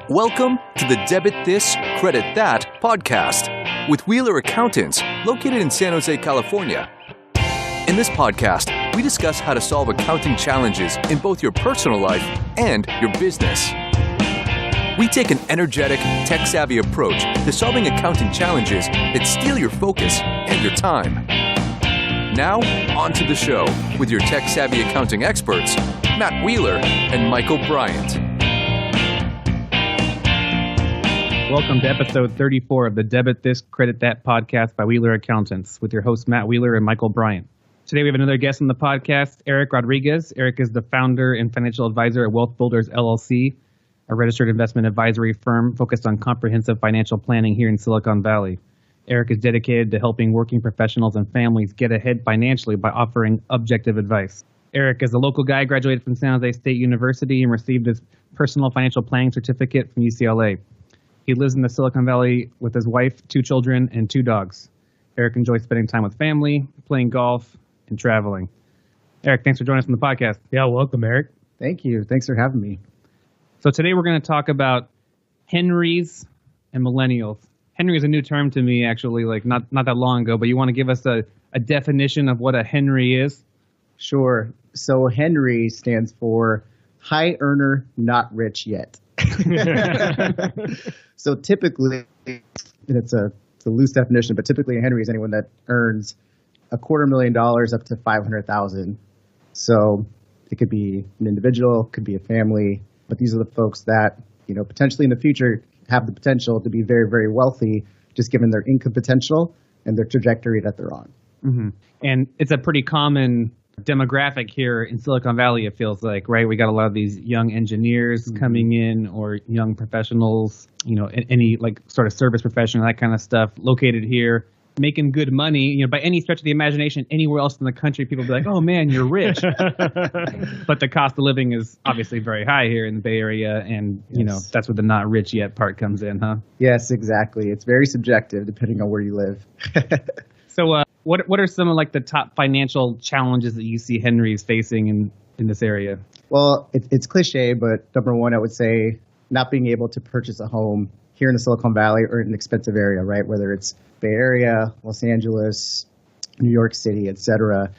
Welcome to the Debit This, Credit That podcast with Wheeler Accountants located in San Jose, California. In this podcast, we discuss how to solve accounting challenges in both your personal life and your business. We take an energetic, tech-savvy approach to solving accounting challenges that steal your focus and your time. Now, on to the show with your tech-savvy accounting experts, Matt Wheeler and Michael Bryant. Welcome to episode 34 of the Debit This, Credit That podcast by Wheeler Accountants with your hosts Matt Wheeler and Michael Bryant. Today we have another guest on the podcast, Eric Rodriguez. Eric is the founder and financial advisor at WealthBuilders, LLC, a registered investment advisory firm focused on comprehensive financial planning here in Silicon Valley. Eric is dedicated to helping working professionals and families get ahead financially by offering objective advice. Eric is a local guy, graduated from San Jose State University and received his personal financial planning certificate from UCLA. He lives in the Silicon Valley with his wife, 2 children, and 2 dogs. Eric enjoys spending time with family, playing golf, and traveling. Eric, thanks for joining us on the podcast. Yeah, welcome, Eric. Thank you. Thanks for having me. So today we're going to talk about Henrys and millennials. Henry is a new term to me, actually, like not that long ago, but you want to give us a definition of what a Henry is? Sure. So Henry stands for high earner, not rich yet. So typically, and it's a loose definition, but typically a Henry is anyone that earns $250,000 up to $500,000. So it could be an individual, could be a family, but these are the folks that, potentially in the future have the potential to be very, very wealthy, just given their income potential and their trajectory that they're on. Mm-hmm. And it's a pretty common demographic here in Silicon Valley, it feels like, right? We got a lot of these young engineers coming in, or young professionals, any like sort of service profession, that kind of stuff, located here, making good money. By any stretch of the imagination, anywhere else in the country, people be like, oh man, you're rich. But the cost of living is obviously very high here in the Bay Area. And, that's where the not rich yet part comes in, huh? Yes, exactly. It's very subjective depending on where you live. So what are some of like the top financial challenges that you see Henry's facing in this area? Well, it's cliche, but number one, I would say not being able to purchase a home here in the Silicon Valley or in an expensive area, right? Whether it's Bay Area, Los Angeles, New York City, et cetera.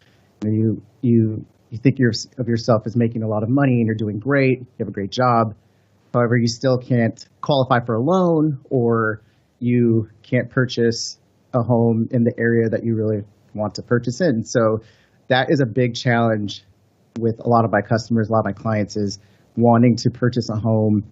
You think of yourself as making a lot of money and you're doing great, you have a great job. However, you still can't qualify for a loan, or you can't purchase a home in the area that you really want to purchase in. So that is a big challenge with a lot of my customers, a lot of my clients, is wanting to purchase a home,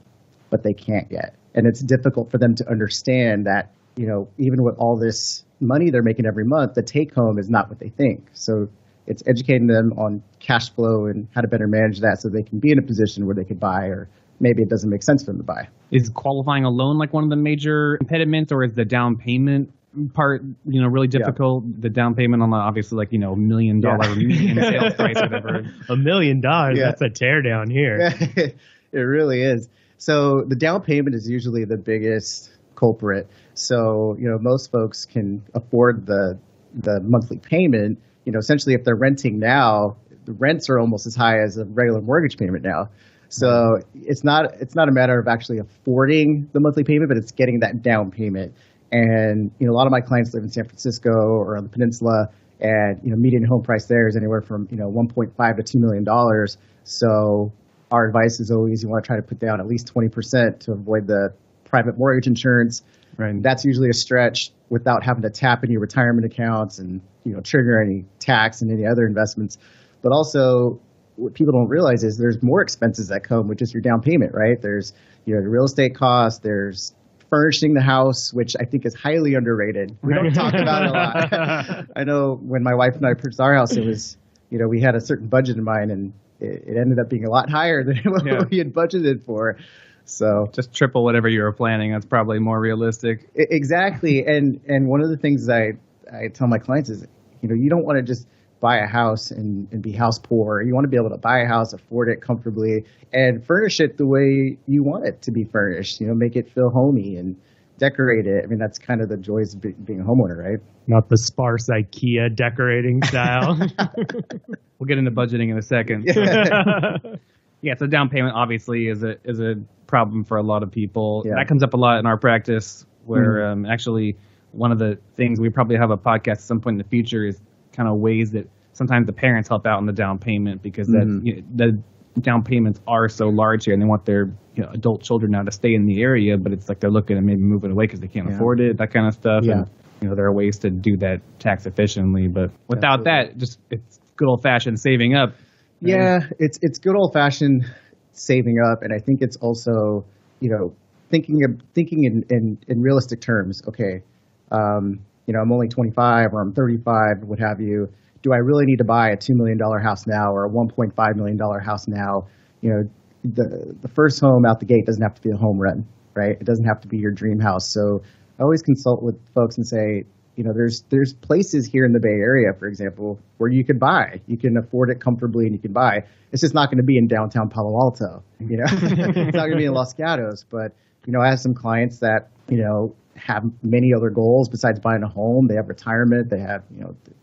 but they can't yet. And it's difficult for them to understand that, even with all this money they're making every month, the take home is not what they think. So it's educating them on cash flow and how to better manage that so they can be in a position where they could buy, or maybe it doesn't make sense for them to buy. Is qualifying a loan like one of the major impediments, or is the down payment part, really difficult? Yeah. The down payment on the, obviously, like, $1 million sales price, whatever. $1 million, that's a teardown here. Yeah, it really is. So the down payment is usually the biggest culprit. So, most folks can afford the monthly payment. Essentially, if they're renting now, the rents are almost as high as a regular mortgage payment now. So it's not a matter of actually affording the monthly payment, but it's getting that down payment. And, a lot of my clients live in San Francisco or on the peninsula, and, median home price there is anywhere from, $1.5 to $2 million. So our advice is always you want to try to put down at least 20% to avoid the private mortgage insurance. Right. That's usually a stretch without having to tap into your retirement accounts and, trigger any tax and any other investments. But also, what people don't realize is there's more expenses that come with just your down payment, right? There's, the real estate costs, there's furnishing the house, which I think is highly underrated. We don't talk about it a lot. I know when my wife and I purchased our house, it was, we had a certain budget in mind, and it ended up being a lot higher than what we had budgeted for. So just triple whatever you were planning. That's probably more realistic. Exactly. And one of the things I tell my clients is, you don't want to just buy a house and be house poor. You want to be able to buy a house, afford it comfortably, and furnish it the way you want it to be furnished. Make it feel homey and decorate it. I mean, that's kind of the joys of being a homeowner, right? Not the sparse IKEA decorating style. We'll get into budgeting in a second. Yeah, so down payment obviously is a problem for a lot of people. Yeah. That comes up a lot in our practice where actually one of the things we probably have a podcast at some point in the future is kind of ways that sometimes the parents help out on the down payment because the down payments are so large here and they want their adult children now to stay in the area, but it's like they're looking at maybe moving away because they can't afford it, that kind of stuff. Yeah. And there are ways to do that tax efficiently, but without that, just it's good old fashioned saving up. Yeah, it's good old fashioned saving up, and I think it's also thinking in realistic terms. Okay, I'm only 25 or I'm 35, what have you. Do I really need to buy a $2 million house now or a $1.5 million house now? The first home out the gate doesn't have to be a home run, right? It doesn't have to be your dream house. So I always consult with folks and say, there's places here in the Bay Area, for example, where you could buy. You can afford it comfortably and you can buy. It's just not going to be in downtown Palo Alto, It's not going to be in Los Gatos. But, I have some clients that, have many other goals besides buying a home. They have retirement. They have,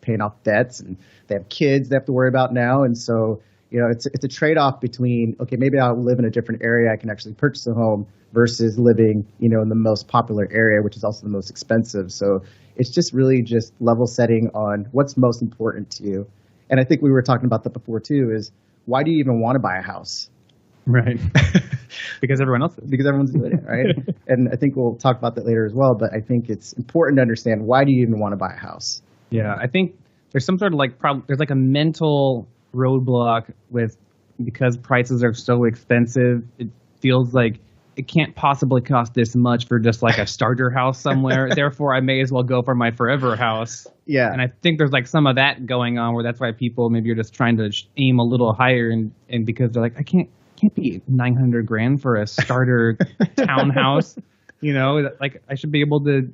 paying off debts, and they have kids they have to worry about now. And so, it's a trade-off between, okay, maybe I'll live in a different area. I can actually purchase a home versus living, in the most popular area, which is also the most expensive. So it's just really just level setting on what's most important to you. And I think we were talking about that before too, is why do you even want to buy a house? Right. Because everyone else is. Because everyone's doing it, right? And I think we'll talk about that later as well. But I think it's important to understand, why do you even want to buy a house? Yeah, I think there's some sort of there's like a mental roadblock because prices are so expensive. It feels like it can't possibly cost this much for just like a starter house somewhere. Therefore, I may as well go for my forever house. Yeah. And I think there's like some of that going on where that's why people maybe are just trying to aim a little higher and because they're like, I can't be $900,000 for a starter townhouse. Like I should be able to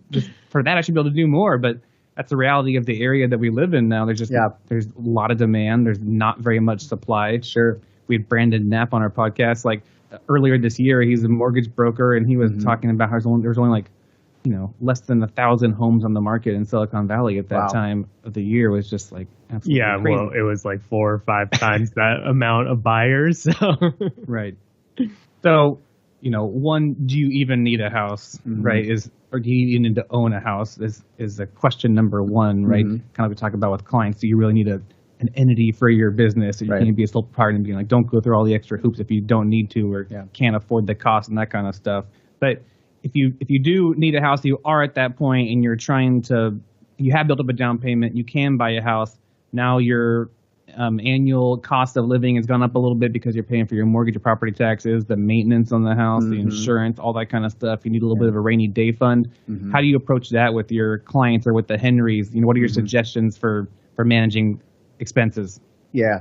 for that I should be able to do more, but that's the reality of the area that we live in now. There's there's a lot of demand. There's not very much supply. Sure. We had Brandon Knapp on our podcast earlier this year. He's a mortgage broker, and he was talking about how there's only less than 1,000 homes on the market in Silicon Valley at that time of the year. Was just absolutely crazy. Well, it was 4 or 5 times that amount of buyers. So. Right. So, one, do you even need a house? Right? Or do you even need to own a house? Is a question number one, right? Kind of we talk about with clients. Do you really need an entity for your business? Or you can't be a sole proprietor and being don't go through all the extra hoops if you don't need to or can't afford the cost and that kind of stuff. But if you do need a house, you are at that point and you have built up a down payment, you can buy a house. Now your annual cost of living has gone up a little bit because you're paying for your mortgage, your property taxes, the maintenance on the house, the insurance, all that kind of stuff. You need a little bit of a rainy day fund. How do you approach that with your clients or with the Henrys? What are your suggestions for managing expenses? Yeah.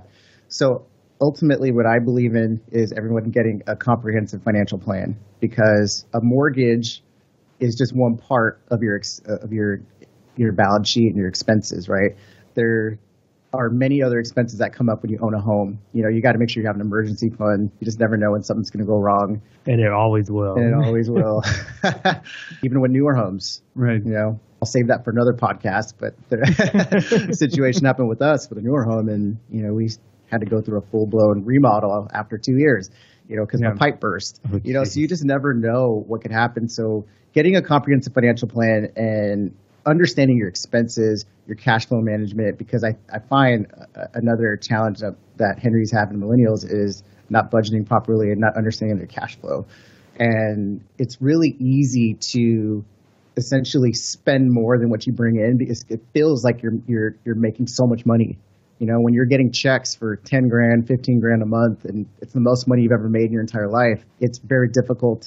So ultimately what I believe in is everyone getting a comprehensive financial plan, because a mortgage is just one part of your balance sheet and your expenses, right? There are many other expenses that come up when you own a home. You got to make sure you have an emergency fund. You just never know when something's going to go wrong. And it always will. And it always will. Even with newer homes. Right. I'll save that for another podcast, but the situation happened with us with a newer home, and, we had to go through a full-blown remodel after 2 years, because my pipe burst. So you just never know what could happen. So getting a comprehensive financial plan and understanding your expenses, your cash flow management, because I find another challenge that Henrys have in millennials is not budgeting properly and not understanding their cash flow. And it's really easy to essentially spend more than what you bring in, because it feels like you're making so much money. When you're getting checks for 10 grand, 15 grand a month, and it's the most money you've ever made in your entire life, it's very difficult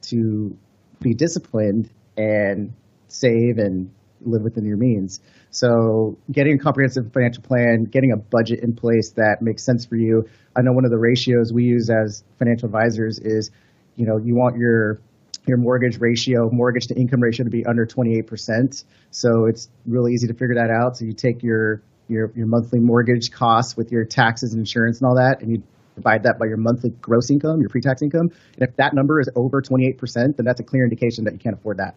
to be disciplined and save and live within your means. So getting a comprehensive financial plan, getting a budget in place that makes sense for you. I know one of the ratios we use as financial advisors is, you want your mortgage to income ratio to be under 28%. So it's really easy to figure that out. So you take your monthly mortgage costs with your taxes and insurance and all that, and you divide that by your monthly gross income, your pre-tax income. And if that number is over 28%, then that's a clear indication that you can't afford that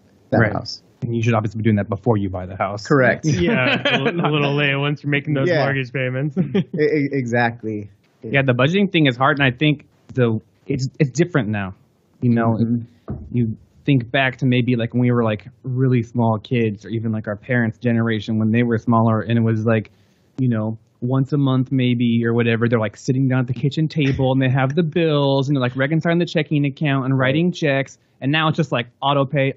house. And you should obviously be doing that before you buy the house. Correct. Yeah, a little late once you're making those mortgage payments. Exactly. Yeah, the budgeting thing is hard, and I think it's different now. You know, you think back to maybe like when we were like really small kids, or even like our parents' generation when they were smaller, and it was like, you know, once a month maybe or whatever, they're like sitting down at the kitchen table and they have the bills and they're like reconciling the checking account and writing checks. And now it's just like auto pay,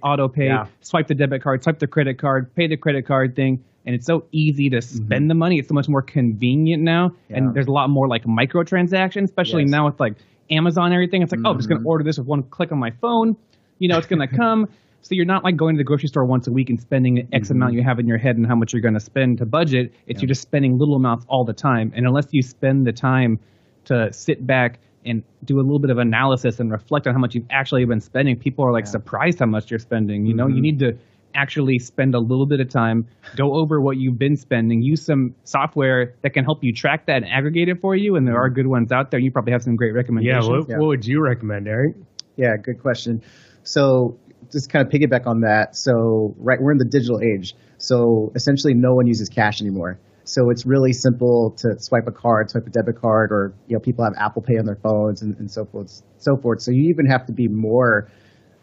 swipe the debit card, swipe the credit card, pay the credit card thing. And it's so easy to spend the money. It's so much more convenient now. Yeah. And there's a lot more like microtransactions, especially now with like Amazon and everything. It's like, oh, I'm just going to order this with one click on my phone. You know, it's going to come. So you're not like going to the grocery store once a week and spending X amount you have in your head and how much you're going to spend to budget. It's you're just spending little amounts all the time. And unless you spend the time to sit back and do a little bit of analysis and reflect on how much you've actually been spending, people are like surprised how much you're spending. You know, you need to actually spend a little bit of time, go over what you've been spending, use some software that can help you track that and aggregate it for you. And there are good ones out there. You probably have some great recommendations. What would you recommend, Eric? Yeah, good question. So just kind of piggyback on that. So we're in the digital age. So essentially no one uses cash anymore. So it's really simple to swipe a card, swipe a debit card, or people have Apple Pay on their phones and so forth. So you even have to be more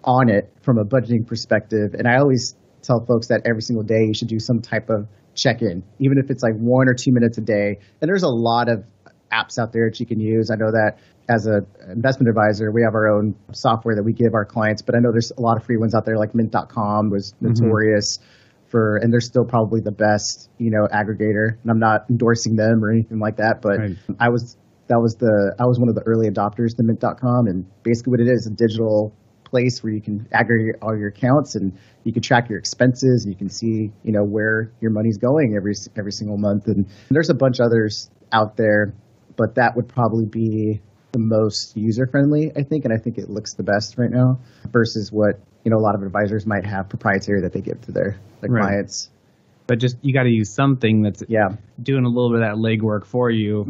on it from a budgeting perspective. And I always tell folks that every single day you should do some type of check-in, even if it's like 1 or 2 minutes a day. And there's a lot of apps out there that you can use. I know that as an investment advisor, we have our own software that we give our clients, but I know there's a lot of free ones out there, like Mint.com was notorious for, and they're still probably the best, aggregator. And I'm not endorsing them or anything like that, but I was one of the early adopters to Mint.com, and basically what it is, a digital place where you can aggregate all your accounts and you can track your expenses and you can see, where your money's going every single month. And there's a bunch of others out there, but that would probably be the most user-friendly, I think, and I think it looks the best right now versus what, a lot of advisors might have proprietary that they give to their clients. But just, you got to use something that's doing a little bit of that legwork for you.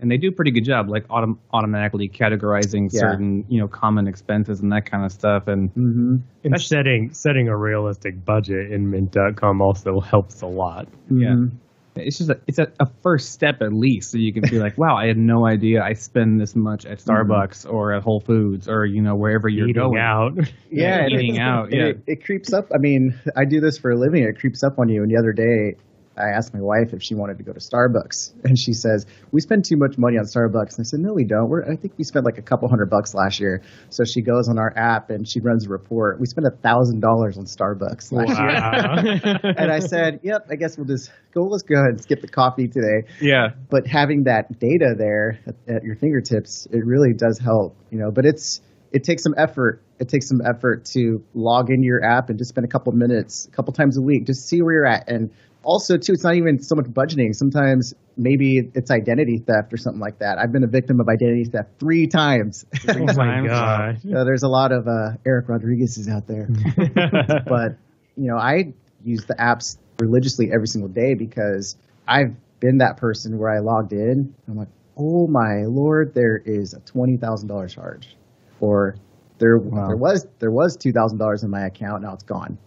And they do a pretty good job, like automatically categorizing certain, common expenses and that kind of stuff. And setting a realistic budget in Mint.com also helps a lot. It's just it's a first step at least, so you can be like, wow, I had no idea I spend this much at Starbucks or at Whole Foods or wherever you're eating going out. Eating out. It creeps up. I mean, I do this for a living. It creeps up on you. And the other day, I asked my wife if she wanted to go to Starbucks, and she says, we spend too much money on Starbucks. And I said, no, we don't. I think we spent like a couple $100 last year. So she goes on our app and she runs a report. We spent $1,000 on Starbucks last year. And I said, yep, I guess let's go ahead and skip the coffee today. Yeah. But having that data there at your fingertips, it really does help, but it takes some effort. It takes some effort to log into your app and just spend a couple minutes, a couple times a week, just see where you're at. And also, too, it's not even so much budgeting. Sometimes maybe it's identity theft or something like that. I've been a victim of identity theft 3 times. Oh, my gosh. There's a lot of Eric Rodriguez's out there. But, I use the apps religiously every single day because I've been that person where I logged in. I'm like, oh, my Lord, there is a $20,000 charge. Or there was $2,000 in my account. Now it's gone.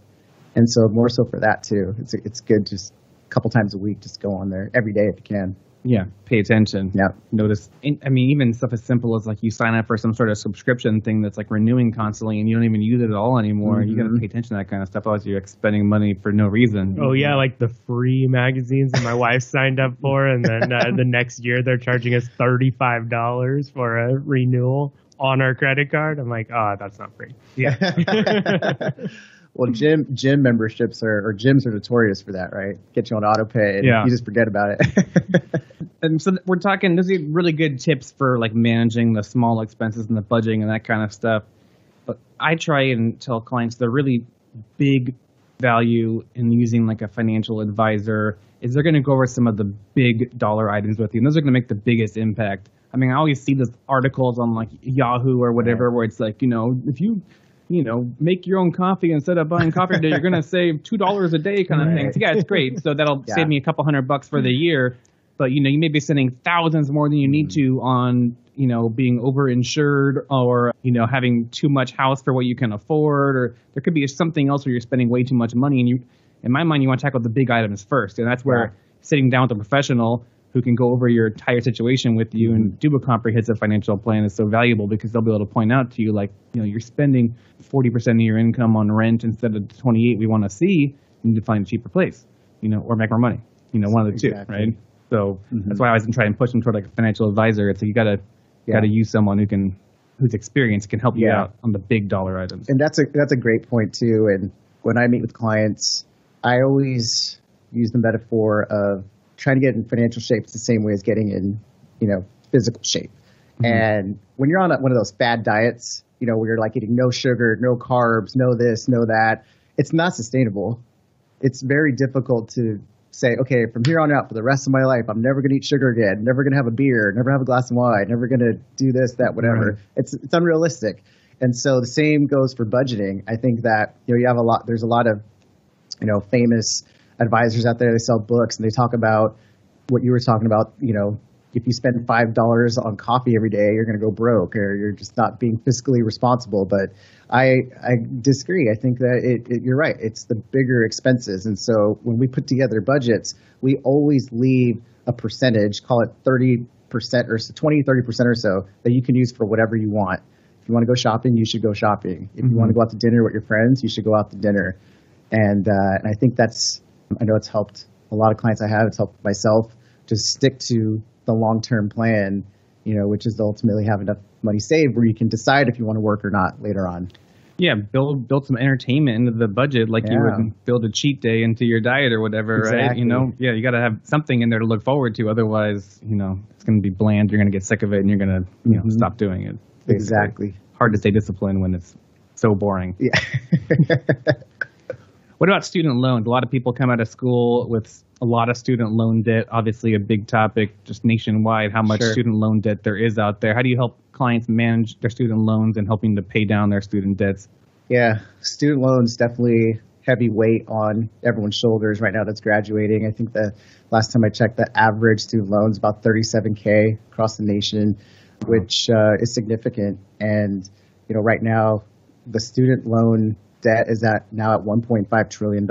And so more so for that too. It's good just a couple times a week, just go on there every day if you can. Yeah, pay attention. Yeah. Notice. I mean, even stuff as simple as like you sign up for some sort of subscription thing that's like renewing constantly and you don't even use it at all anymore. You got to pay attention to that kind of stuff. Otherwise, you're spending money for no reason. Oh, yeah, like the free magazines that my wife signed up for. And then the next year they're charging us $35 for a renewal on our credit card. I'm like, oh, that's not free. Yeah. Well, gym memberships or gyms are notorious for that, right? Get you on auto pay and you just forget about it. And so we're talking, those are really good tips for like managing the small expenses and the budgeting and that kind of stuff. But I try and tell clients the really big value in using like a financial advisor is they're going to go over some of the big dollar items with you. And those are going to make the biggest impact. I mean, I always see these articles on like Yahoo or whatever where it's like, if you make your own coffee instead of buying coffee today, you're going to save $2 a day kind of thing. So yeah, it's great. So that'll save me a couple $100 for the year. But, you may be spending thousands more than you need to on, being overinsured or, having too much house for what you can afford. Or there could be something else where you're spending way too much money. And in my mind, you want to tackle the big items first. And that's where sitting down with a professional who can go over your entire situation with you and do a comprehensive financial plan is so valuable because they'll be able to point out to you, like, you're spending 40% of your income on rent instead of the 28 we want to see. You need to find a cheaper place, or make more money, one of the two, right? So that's why I always try and push them toward like a financial advisor. It's like you gotta use someone who's experienced can help you out on the big dollar items. And that's a great point too. And when I meet with clients, I always use the metaphor of trying to get in financial shape the same way as getting in, physical shape. And when you're on one of those fad diets, where you're like eating no sugar, no carbs, no this, no that, it's not sustainable. It's very difficult to say, okay, from here on out for the rest of my life, I'm never going to eat sugar again, never going to have a beer, never have a glass of wine, never going to do this, that, whatever. Right. It's unrealistic. And so the same goes for budgeting. I think that, there's a lot of, famous advisors out there. They sell books and they talk about what you were talking about. If you spend $5 on coffee every day, you're going to go broke, or you're just not being fiscally responsible. But I disagree. I think that you're right. It's the bigger expenses. And so when we put together budgets, we always leave a percentage, call it 30% or so, 20, 30% or so, that you can use for whatever you want. If you want to go shopping, you should go shopping. If you want to go out to dinner with your friends, you should go out to dinner. And I think I know it's helped a lot of clients I have. It's helped myself to stick to the long-term plan, which is to ultimately have enough money saved where you can decide if you want to work or not later on. Yeah, build some entertainment into the budget, like you would build a cheat day into your diet or whatever, exactly. Right? You got to have something in there to look forward to. Otherwise, it's going to be bland. You're going to get sick of it, and you're going to stop doing it. Basically. Exactly. Hard to stay disciplined when it's so boring. Yeah. What about student loans? A lot of people come out of school with a lot of student loan debt, obviously a big topic just nationwide, how much student loan debt there is out there. How do you help clients manage their student loans and helping to pay down their student debts? Yeah, student loans definitely heavy weight on everyone's shoulders right now that's graduating. I think the last time I checked, the average student loan is about $37K across the nation, which is significant. And, right now the student loan debt is now at $1.5 trillion.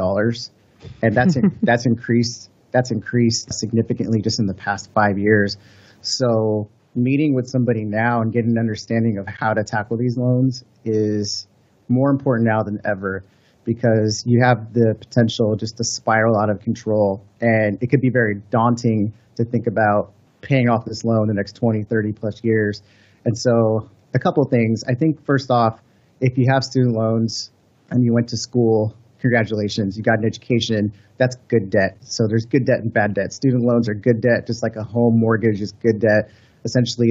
And that's increased significantly just in the past 5 years. So meeting with somebody now and getting an understanding of how to tackle these loans is more important now than ever, because you have the potential just to spiral out of control. And it could be very daunting to think about paying off this loan the next 20, 30 plus years. And so a couple of things. I think first off, if you have student loans and you went to school, congratulations, you got an education, that's good debt. So there's good debt and bad debt. Student loans are good debt, just like a home mortgage is good debt. Essentially,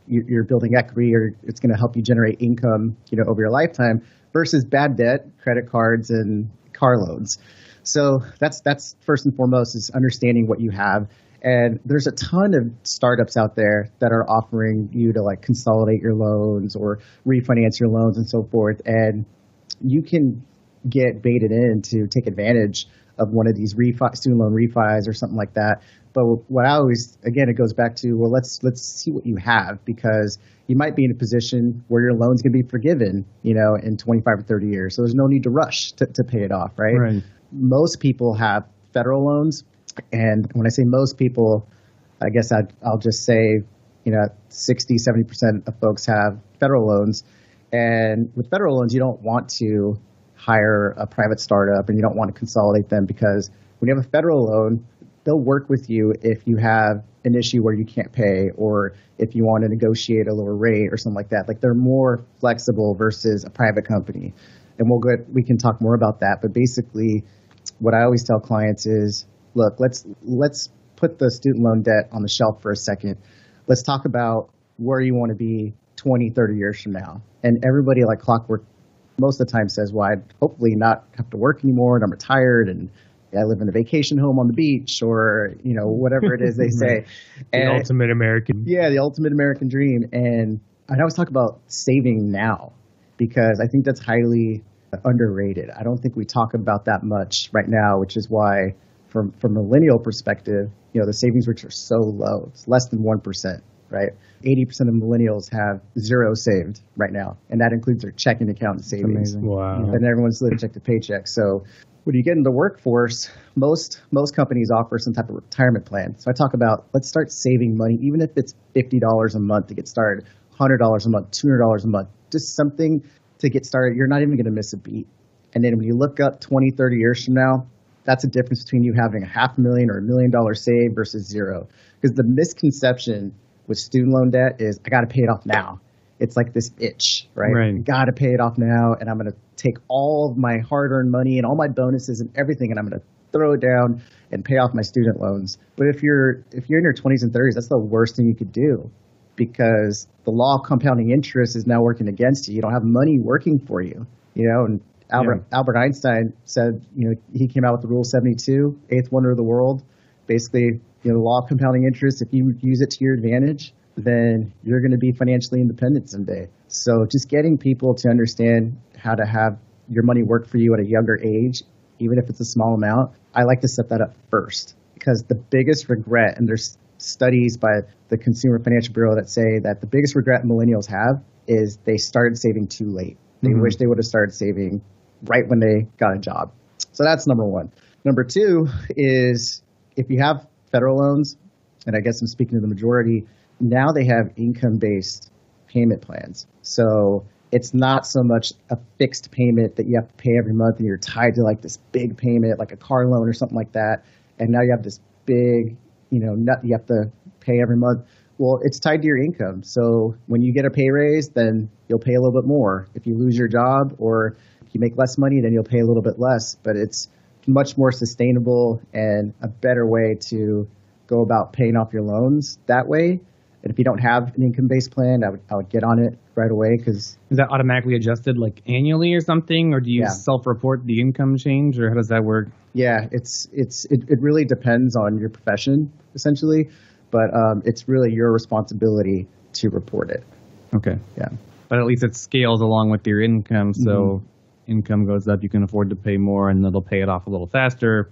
you're building equity, or it's going to help you generate income, over your lifetime, versus bad debt, credit cards and car loans. So that's first and foremost, is understanding what you have. And there's a ton of startups out there that are offering you to like consolidate your loans or refinance your loans and so forth. And you can get baited in to take advantage of one of these student loan refis or something like that. But what I always, again, it goes back to, well, let's see what you have, because you might be in a position where your loan's going to be forgiven, in 25 or 30 years. So there's no need to rush to pay it off, right? Most people have federal loans. And when I say most people, I guess I'll just say, 60, 70% of folks have federal loans. And with federal loans, you don't want to hire a private startup, and you don't want to consolidate them, because when you have a federal loan, they'll work with you if you have an issue where you can't pay, or if you want to negotiate a lower rate or something like that. Like, they're more flexible versus a private company. And we can talk more about that. But basically, what I always tell clients is, look, let's put the student loan debt on the shelf for a second. Let's talk about where you want to be 20, 30 years from now. And everybody, like clockwork, most of the time says, well, I'd hopefully not have to work anymore, and I'm retired, and I live in a vacation home on the beach, or, whatever it is they say. The ultimate American. Yeah, the ultimate American dream. And I always talk about saving now, because I think that's highly underrated. I don't think we talk about that much right now, which is why from a millennial perspective, the savings rates are so low. It's less than 1%, right? 80% of millennials have zero saved right now, and that includes their checking account and savings. Wow. And everyone's living check to paycheck. So when you get into the workforce, most companies offer some type of retirement plan. So I talk about, let's start saving money, even if it's $50 a month to get started, $100 a month, $200 a month, just something to get started. You're not even going to miss a beat. And then when you look up 20, 30 years from now, that's the difference between you having $500,000 or $1 million saved versus zero. Because the misconception with student loan debt is, I got to pay it off now. It's like this itch, right? I got to pay it off now, and I'm going to take all of my hard-earned money and all my bonuses and everything, and I'm going to throw it down and pay off my student loans. But if you're in your 20s and 30s, that's the worst thing you could do, because the law of compounding interest is now working against you. You don't have money working for you, And Albert Einstein said, he came out with the Rule 72, eighth wonder of the world. Basically, the law of compounding interest, if you use it to your advantage, then you're going to be financially independent someday. So just getting people to understand how to have your money work for you at a younger age, even if it's a small amount, I like to set that up first. Because the biggest regret, and there's studies by the Consumer Financial Bureau that say that the biggest regret millennials have is they started saving too late. They wish they would have started saving right when they got a job. So that's number one. Number two is, if you have federal loans, and I guess I'm speaking to the majority, now they have income-based payment plans. So it's not so much a fixed payment that you have to pay every month and you're tied to like this big payment, like a car loan or something like that. And now you have this big, nut you have to pay every month. Well, it's tied to your income. So when you get a pay raise, then you'll pay a little bit more. If you lose your job or if you make less money, then you'll pay a little bit less. But it's much more sustainable and a better way to go about paying off your loans that way. And if you don't have an income-based plan, I would get on it right away. Because is that automatically adjusted like annually or something, or do you self-report the income change, or how does that work? Yeah, it really depends on your profession essentially, but it's really your responsibility to report it. Okay. Yeah. But at least it scales along with your income, so income goes up, you can afford to pay more, and it'll pay it off a little faster.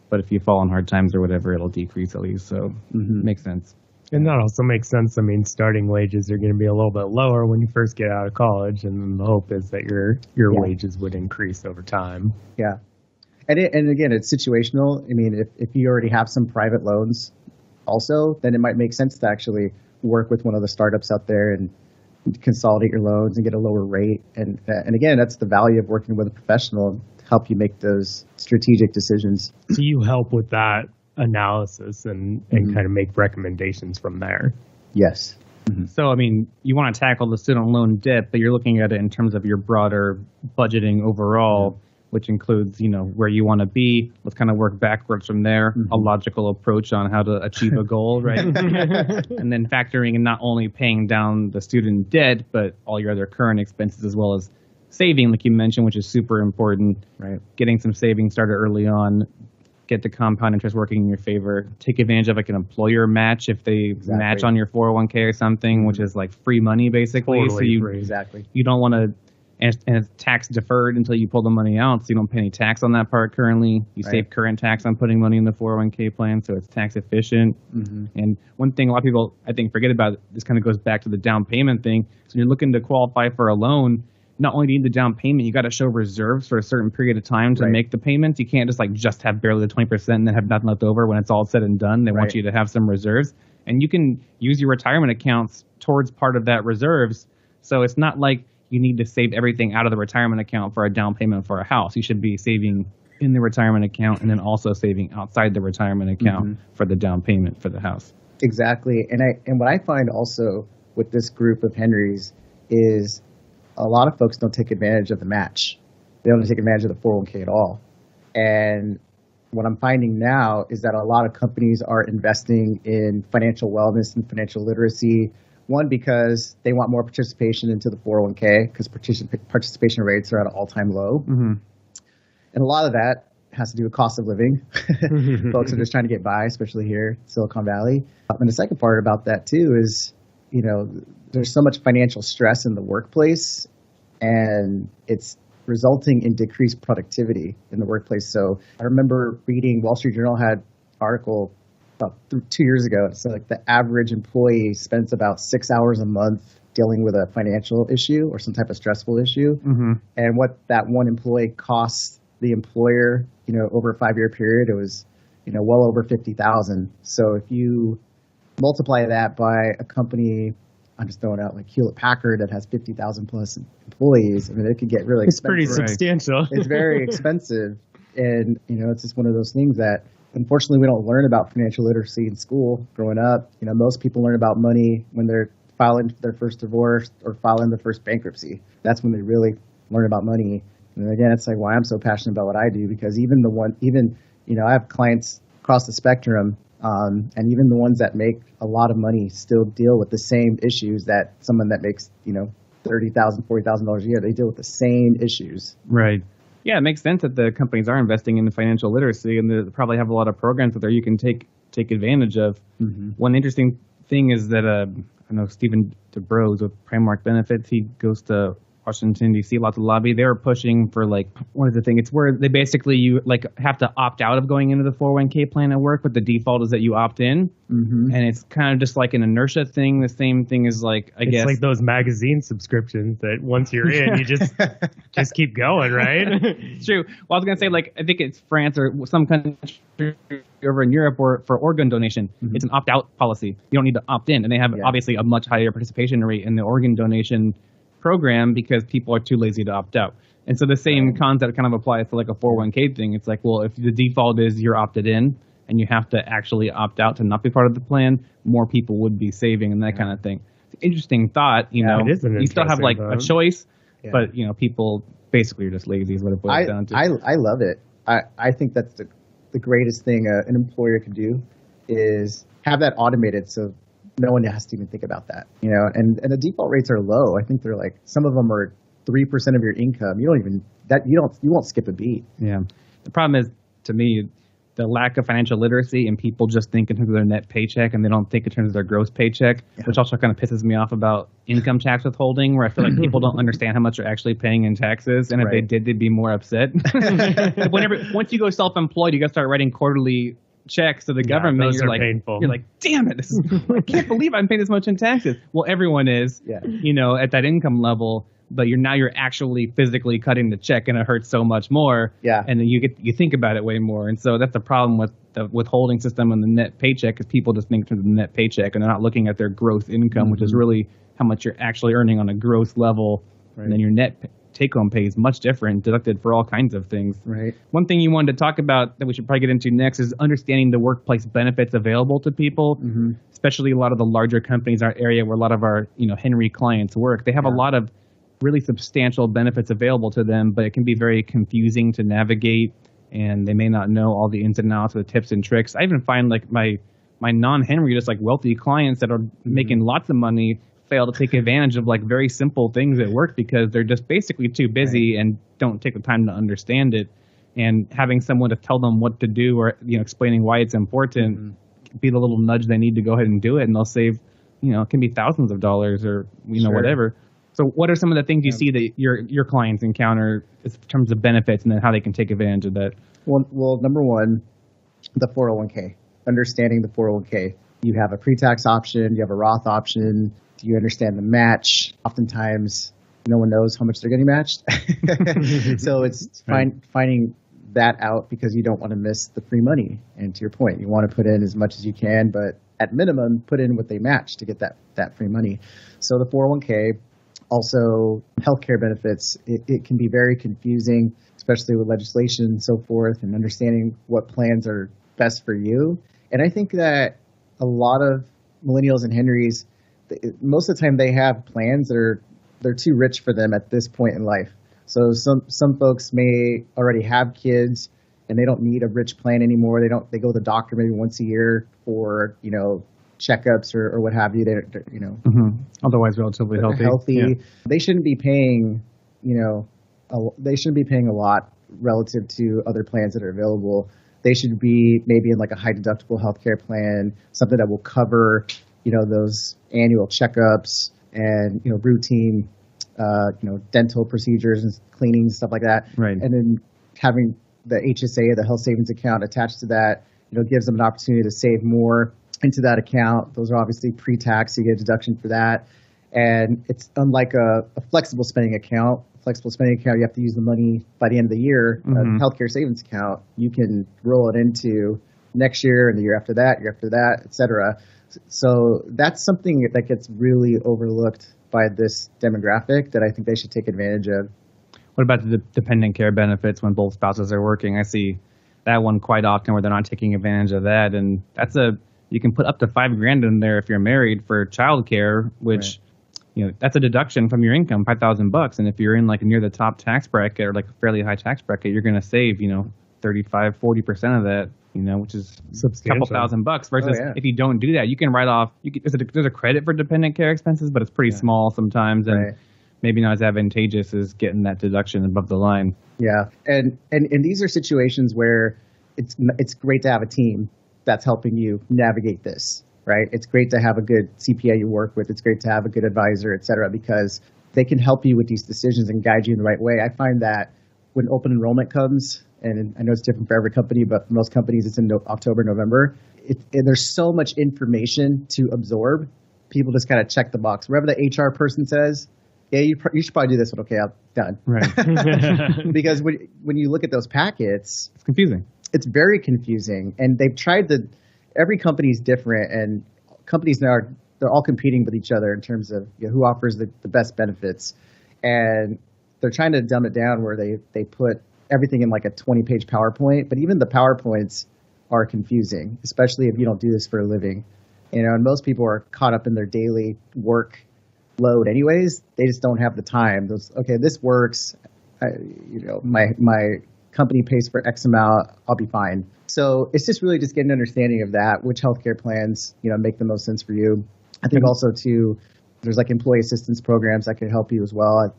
But if you fall on hard times or whatever, it'll decrease at least. So makes sense. And that also makes sense. I mean, starting wages are going to be a little bit lower when you first get out of college, and then the hope is that your wages would increase over time. Yeah. And again, it's situational. I mean, if you already have some private loans also, then it might make sense to actually work with one of the startups out there and consolidate your loans and get a lower rate. And again, that's the value of working with a professional to help you make those strategic decisions. So you help with that analysis and kind of make recommendations from there. Yes. So, I mean, you want to tackle the student loan debt, but you're looking at it in terms of your broader budgeting overall, which includes, where you want to be. Let's kind of work backwards from there, a logical approach on how to achieve a goal, right? And then factoring in not only paying down the student debt, but all your other current expenses, as well as saving, like you mentioned, which is super important. Right. Getting some savings started early on. Get the compound interest working in your favor. Take advantage of like an employer match if they match on your 401k or something, which is like free money basically. Totally so free. You don't want to, and it's tax deferred until you pull the money out, so you don't pay any tax on that part currently. You save current tax on putting money in the 401k plan, so it's tax efficient. And one thing a lot of people I think forget about, this kind of goes back to the down payment thing. So you're looking to qualify for a loan. Not only do you need the down payment, you got to show reserves for a certain period of time to make the payments. You can't just have barely the 20% and then have nothing left over when it's all said and done. They want you to have some reserves. And you can use your retirement accounts towards part of that reserves. So it's not like you need to save everything out of the retirement account for a down payment for a house. You should be saving in the retirement account and then also saving outside the retirement account for the down payment for the house. Exactly. And what I find also with this group of Henrys is a lot of folks don't take advantage of the match. They don't take advantage of the 401k at all. And what I'm finding now is that a lot of companies are investing in financial wellness and financial literacy. One, because they want more participation into the 401k because participation rates are at an all-time low. And a lot of that has to do with cost of living. Folks are just trying to get by, especially here in Silicon Valley. And the second part about that too is, there's so much financial stress in the workplace, and it's resulting in decreased productivity in the workplace. So I remember reading Wall Street Journal had an article about 2 years ago. So like the average employee spends about 6 hours a month dealing with a financial issue or some type of stressful issue. And what that one employee costs the employer, over a 5-year period, it was, well over 50,000. So if you multiply that by a company, I'm just throwing out like Hewlett Packard that has 50,000 plus employees, I mean, it could get really It's expensive. pretty substantial. It's very expensive. And, it's just one of those things that unfortunately we don't learn about financial literacy in school growing up. Most people learn about money when they're filing their first divorce or filing their first bankruptcy. That's when they really learn about money. And again, it's like why I'm so passionate about what I do, because I have clients across the spectrum, and even the ones that make a lot of money still deal with the same issues that someone that makes, $30,000, $40,000 a year, they deal with the same issues. Right. Yeah, it makes sense that the companies are investing in the financial literacy, and they probably have a lot of programs out there you can take advantage of. Mm-hmm. One interesting thing is that I know Stephen DeBrose with Primark Benefits, he goes to Washington, D.C., lots of lobby. They were pushing for what is the thing? It's where they basically you have to opt out of going into the 401k plan at work, but the default is that you opt in. Mm-hmm. And it's kind of just like an inertia thing. The same thing is I guess. It's like those magazine subscriptions that once you're in, you just keep going, right? It's true. Well, I was going to say, I think it's France or some country over in Europe where for organ donation, mm-hmm. it's an opt-out policy. You don't need to opt in. And they have obviously a much higher participation rate in the organ donation program because people are too lazy to opt out. And so the same concept kind of applies to a 401k thing. It's well, if the default is you're opted in and you have to actually opt out to not be part of the plan, more people would be saving and that kind of thing. It's an interesting thought, It is an you still have interesting a choice, but people basically are just lazy is what it boils down to. I love it. I think that's the greatest thing an employer can do is have that automated so no one has to even think about that, and the default rates are low. I think they're some of them are 3% of your income. You won't skip a beat. Yeah. The problem is, to me, the lack of financial literacy and people just think in terms of their net paycheck and they don't think in terms of their gross paycheck, which also kind of pisses me off about income tax withholding, where I feel like people don't understand how much they're actually paying in taxes. And if they did, they'd be more upset. Once you go self-employed, you got to start writing quarterly checks to the government. Painful. You're like, damn it, I can't believe I'm paying this much in taxes. Well, everyone is, at that income level, but you're actually physically cutting the check and it hurts so much more. Yeah. And then you think about it way more. And so that's the problem with the withholding system and the net paycheck, is people just think of the net paycheck and they're not looking at their gross income, mm-hmm. which is really how much you're actually earning on a gross level. Right. And then your net take-home pay is much different, deducted for all kinds of things. Right. One thing you wanted to talk about that we should probably get into next is understanding the workplace benefits available to people, mm-hmm. especially a lot of the larger companies in our area where a lot of our Henry clients work. They have a lot of really substantial benefits available to them, but it can be very confusing to navigate, and they may not know all the ins and outs of the tips and tricks. I even find my non-Henry, just wealthy clients that are mm-hmm. making lots of money fail to take advantage of very simple things at work because they're just basically too busy and don't take the time to understand it. And having someone to tell them what to do or explaining why it's important, mm-hmm. be the little nudge they need to go ahead and do it, and they'll save it can be thousands of dollars or whatever. So what are some of the things you see that your clients encounter in terms of benefits and then how they can take advantage of that? Well, number one, the 401k. Understanding the 401k. You have a pre-tax option. You have a Roth option. Do you understand the match? Oftentimes, no one knows how much they're getting matched. So it's finding that out because you don't want to miss the free money. And to your point, you want to put in as much as you can, but at minimum, put in what they match to get that free money. So the 401k. Also, healthcare benefits, it can be very confusing, especially with legislation and so forth, and understanding what plans are best for you. And I think that a lot of millennials and Henrys, most of the time they have plans that they're too rich for them at this point in life. So some folks may already have kids and they don't need a rich plan anymore. They go to the doctor maybe once a year for checkups or what have you. They're mm-hmm. Otherwise relatively healthy. Yeah. They shouldn't be paying a lot relative to other plans that are available. They should be maybe in a high deductible healthcare plan, something that will cover those annual checkups and routine dental procedures and cleaning and stuff like that. Right. And then having the HSA, the health savings account, attached to that, gives them an opportunity to save more into that account. Those are obviously pre-tax, so you get a deduction for that. And it's unlike a flexible spending account. flexible spending account, you have to use the money by the end of the year, healthcare savings account, you can roll it into next year and the year after that, et cetera. So that's something that gets really overlooked by this demographic that I think they should take advantage of. What about the dependent care benefits when both spouses are working? I see that one quite often where they're not taking advantage of that. And you can put up to $5,000 in there if you're married for childcare, which, that's a deduction from your income, $5,000. And if you're in like near the top tax bracket or like a fairly high tax bracket, you're going to save, 35, 40% of that, which is a couple $1,000 versus if you don't do that, you can write off, there's a credit for dependent care expenses, but it's pretty small sometimes. And maybe not as advantageous as getting that deduction above the line. Yeah. And these are situations where it's great to have a team that's helping you navigate this, right? It's great to have a good CPA you work with. It's great to have a good advisor, et cetera, because they can help you with these decisions and guide you in the right way. I find that when open enrollment comes, and I know it's different for every company, but for most companies, it's in October, November. There's so much information to absorb. People just kind of check the box. Wherever the HR person says, yeah, you should probably do this one. Okay, I'm done. Right. Because when you look at those packets, it's confusing. It's very confusing. And they've tried every company is different, and companies now they're all competing with each other in terms of who offers the best benefits. And they're trying to dumb it down where they put everything in like a 20-page PowerPoint, but even the PowerPoints are confusing, especially if you don't do this for a living. And most people are caught up in their daily work load anyways. They just don't have the time. This works. My company pays for X amount. I'll be fine. So it's just really just getting an understanding of that, which healthcare plans, make the most sense for you. I think also too, there's like employee assistance programs that could help you as well.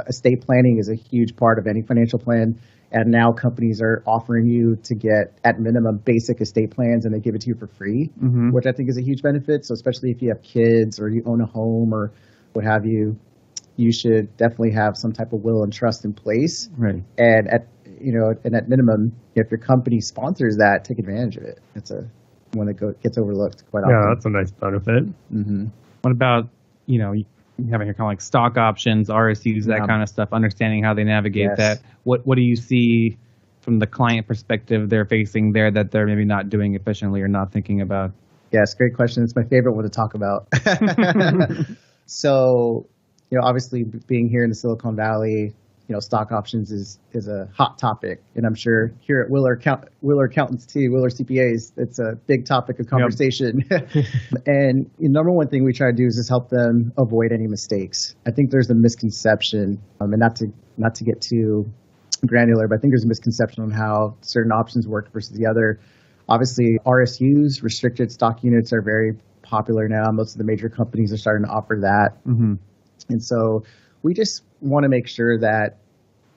Estate planning is a huge part of any financial plan. And now companies are offering you to get, at minimum, basic estate plans, and they give it to you for free, which I think is a huge benefit. So especially if you have kids or you own a home or what have you, you should definitely have some type of will and trust in place. Right. And at minimum, if your company sponsors that, take advantage of it. It's one that gets overlooked quite often. Yeah, that's a nice benefit. Mm-hmm. What about, you having here kind of like stock options, RSUs, that kind of stuff, understanding how they navigate that. What do you see from the client perspective they're facing there that they're maybe not doing efficiently or not thinking about? Yes, great question. It's my favorite one to talk about. So, obviously being here in the Silicon Valley, stock options is a hot topic. And I'm sure here at Wheeler Accountants too, Wheeler CPAs, it's a big topic of conversation. Yep. And the number one thing we try to do is just help them avoid any mistakes. I think there's a misconception, and not to get too granular, but I think there's a misconception on how certain options work versus the other. Obviously, RSUs, restricted stock units, are very popular now. Most of the major companies are starting to offer that. Mm-hmm. And so we just want to make sure that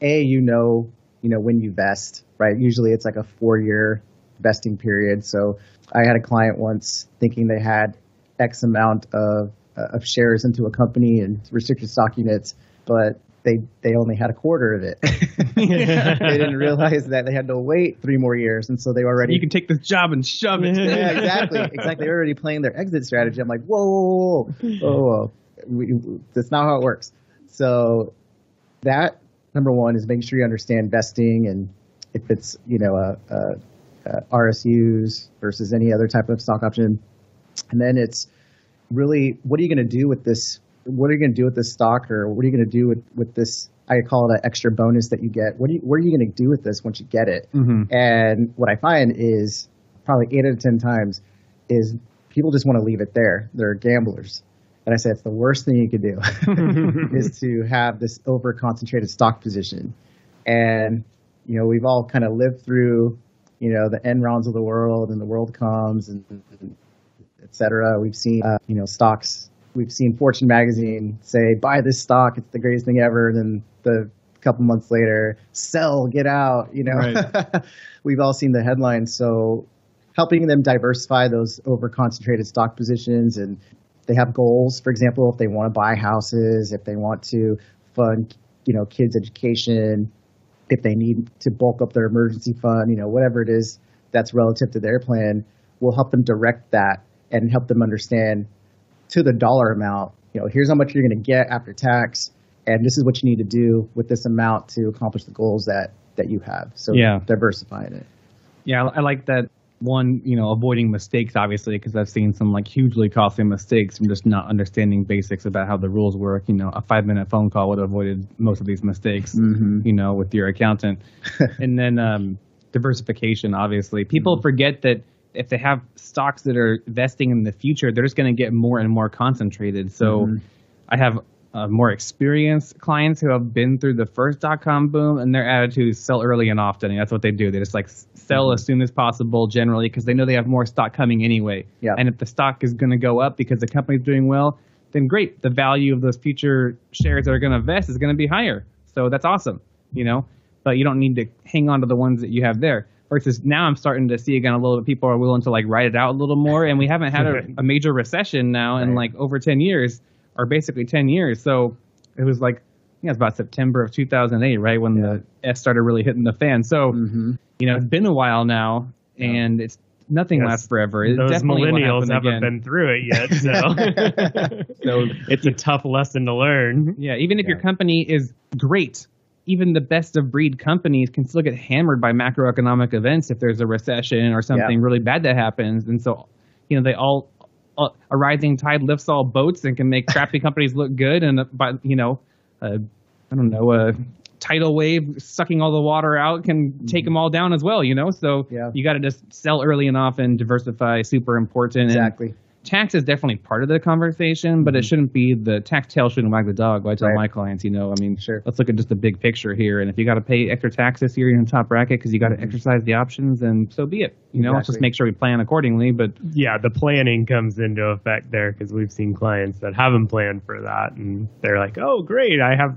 when you vest, right? Usually it's like a 4-year vesting period. So I had a client once thinking they had X amount of shares into a company and restricted stock units, but they only had a quarter of it. They didn't realize that they had to wait 3 more years, and so they already. You can take this job and shove it. Yeah, exactly. They're already playing their exit strategy. I'm like, whoa. That's not how it works. So that, number one, is making sure you understand vesting, and if it's RSUs versus any other type of stock option, and then it's really, what are you going to do with this? What are you going to do with this stock, or what are you going to do with this? I call it an extra bonus that you get. What are you going to do with this once you get it? Mm-hmm. And what I find is probably 8 out of 10 times is people just want to leave it there. They're gamblers. And I say it's the worst thing you could do is to have this over-concentrated stock position. And, we've all kind of lived through, the Enrons of the world and the WorldComs and et cetera. We've seen, stocks. We've seen Fortune magazine say, buy this stock, it's the greatest thing ever. And then a couple months later, sell, get out, Right. We've all seen the headlines. So helping them diversify those over-concentrated stock positions, and they have goals. For example, if they want to buy houses, if they want to fund, kids' education, if they need to bulk up their emergency fund, whatever it is that's relative to their plan, we'll help them direct that and help them understand to the dollar amount, here's how much you're going to get after tax, and this is what you need to do with this amount to accomplish the goals that you have. So diversifying it. Yeah, I like that one, avoiding mistakes, obviously, because I've seen some like hugely costly mistakes from just not understanding basics about how the rules work. A 5-minute phone call would have avoided most of these mistakes, with your accountant. And then diversification, obviously. People forget that if they have stocks that are vesting in the future, they're just going to get more and more concentrated. So I have more experienced clients who have been through the first .com boom, and their attitude is sell early and often. And that's what they do. They just like sell as soon as possible, generally, because they know they have more stock coming anyway. Yeah. And if the stock is going to go up because the company's doing well, then great. The value of those future shares that are going to vest is going to be higher. So that's awesome, But you don't need to hang on to the ones that you have there. Versus now I'm starting to see again a little bit people are willing to like write it out a little more. And we haven't had a major recession now in like over 10 years. Or basically 10 years. So it was like, it's about September of 2008, right? When the S started really hitting the fan. So, it's been a while now, and it's nothing lasts forever. Those millennials haven't been through it yet. So it's a tough lesson to learn. Yeah. Even if your company is great, even the best of breed companies can still get hammered by macroeconomic events if there's a recession or something really bad that happens. And so, they all, a rising tide lifts all boats and can make crappy companies look good. And, a tidal wave sucking all the water out can take them all down as well, So you got to just sell early and often, diversify, super important. Exactly. And tax is definitely part of the conversation, but it shouldn't be the tax tail shouldn't wag the dog. I tell my clients, let's look at just the big picture here. And if you got to pay extra tax this year in the top bracket because you got to exercise the options, then so be it. Let's just make sure we plan accordingly. But yeah, the planning comes into effect there because we've seen clients that haven't planned for that, and they're like, "Oh, great, I have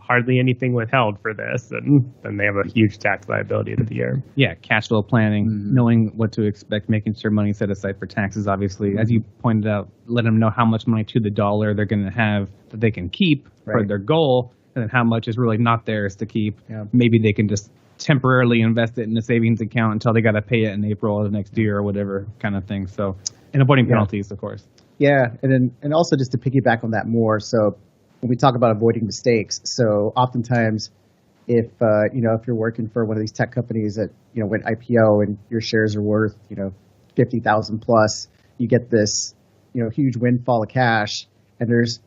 hardly anything withheld for this," and then they have a huge tax liability at the year. Yeah, cash flow planning, knowing what to expect, making sure money set aside for taxes. Obviously, as you pointed out, let them know how much money to the dollar they're going to have that they can keep for their goal, and then how much is really not theirs to keep. Yeah. Maybe they can just temporarily invest it in a savings account until they got to pay it in April of the next year or whatever kind of thing. So, and avoiding penalties, of course. Yeah, and also just to piggyback on that more. So when we talk about avoiding mistakes, so oftentimes if you're working for one of these tech companies that went IPO and your shares are worth 50,000 plus, you get this huge windfall of cash, and there's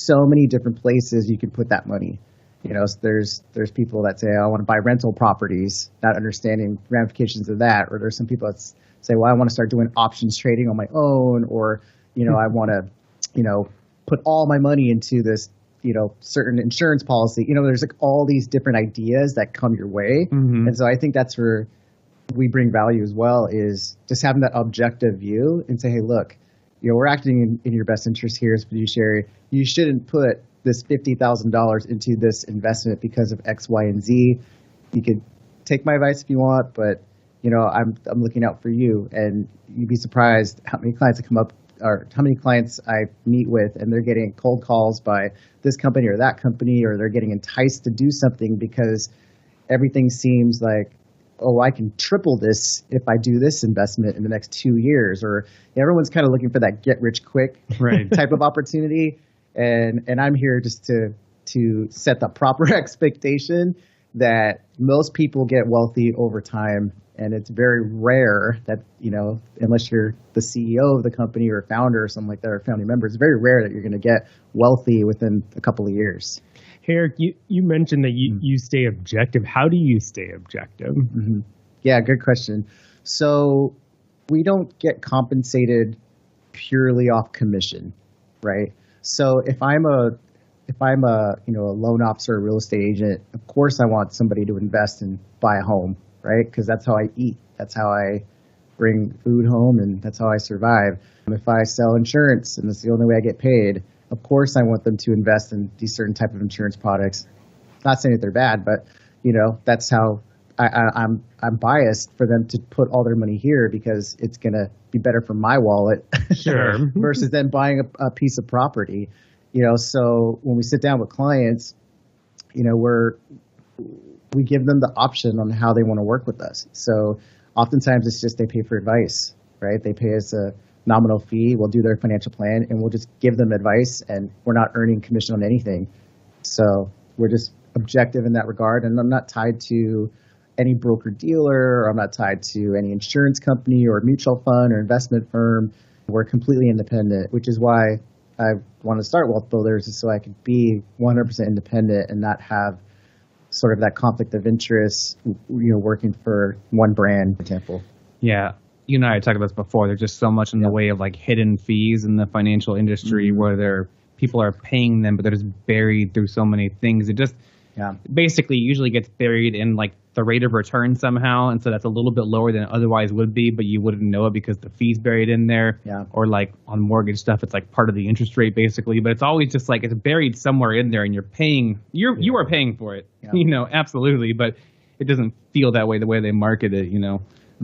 so many different places you can put that money. So there's people that say, I want to buy rental properties, not understanding ramifications of that. Or there's some people that say, well, I want to start doing options trading on my own, or I want to put all my money into this certain insurance policy. There's like all these different ideas that come your way. And so I think that's where we bring value as well, is just having that objective view and say, hey, look, we're acting in your best interest here as fiduciary. You shouldn't put this $50,000 into this investment because of X, Y, and Z. You could take my advice if you want, but I'm looking out for you. And you'd be surprised how many clients come up, or how many clients I meet with, and they're getting cold calls by this company or that company, or they're getting enticed to do something because everything seems like, oh, I can triple this if I do this investment in the next 2 years. Or everyone's kind of looking for that get rich quick type of opportunity. And I'm here just to set the proper expectation that most people get wealthy over time. And it's very rare that, unless you're the CEO of the company or founder or something like that, or family member, it's very rare that you're going to get wealthy within a couple of years. Eric, you mentioned that you stay objective. How do you stay objective? Yeah, good question. So we don't get compensated purely off commission, right? So if I'm a loan officer or real estate agent, of course I want somebody to invest and buy a home, right? Because that's how I eat. That's how I bring food home, and that's how I survive. If I sell insurance and that's the only way I get paid, of course I want them to invest in these certain type of insurance products. Not saying that they're bad, but that's how I'm biased for them to put all their money here, because it's gonna be better for my wallet, versus them buying a piece of property. So when we sit down with clients, we give them the option on how they want to work with us. So oftentimes it's just they pay for advice, right? They pay us a nominal fee. We'll do their financial plan, and we'll just give them advice, and we're not earning commission on anything. So we're just objective in that regard. And I'm not tied to any broker dealer, or I'm not tied to any insurance company or mutual fund or investment firm. We're completely independent, which is why I want to start WealthBuilders, is so I could be 100% independent and not have sort of that conflict of interest, working for one brand, for example. Yeah. You and I had talked about this before. There's just so much in the way of like hidden fees in the financial industry where people are paying them, but they're just buried through so many things. It just basically usually gets buried in like the rate of return somehow. And so that's a little bit lower than it otherwise would be, but you wouldn't know it because the fee's buried in there. Yeah. Or like on mortgage stuff, it's like part of the interest rate basically, but it's always just like it's buried somewhere in there and you are paying for it, absolutely. But it doesn't feel that way the way they market it,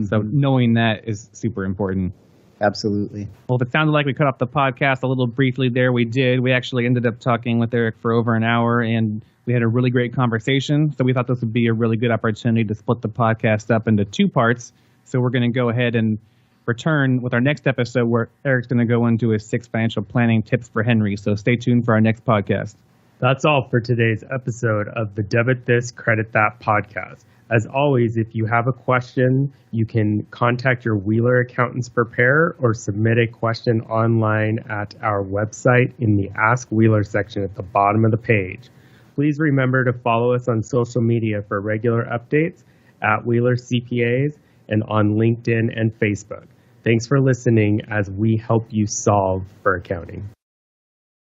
So knowing that is super important. Absolutely. Well, if it sounded like we cut off the podcast a little briefly there, we did. We actually ended up talking with Eric for over an hour, and we had a really great conversation. So we thought this would be a really good opportunity to split the podcast up into two parts. So we're going to go ahead and return with our next episode where Eric's going to go into his 6 financial planning tips for Henry. So stay tuned for our next podcast. That's all for today's episode of the Debit This, Credit That podcast. As always, if you have a question, you can contact your Wheeler accountants preparer or submit a question online at our website in the Ask Wheeler section at the bottom of the page. Please remember to follow us on social media for regular updates at Wheeler CPAs and on LinkedIn and Facebook. Thanks for listening as we help you solve for accounting.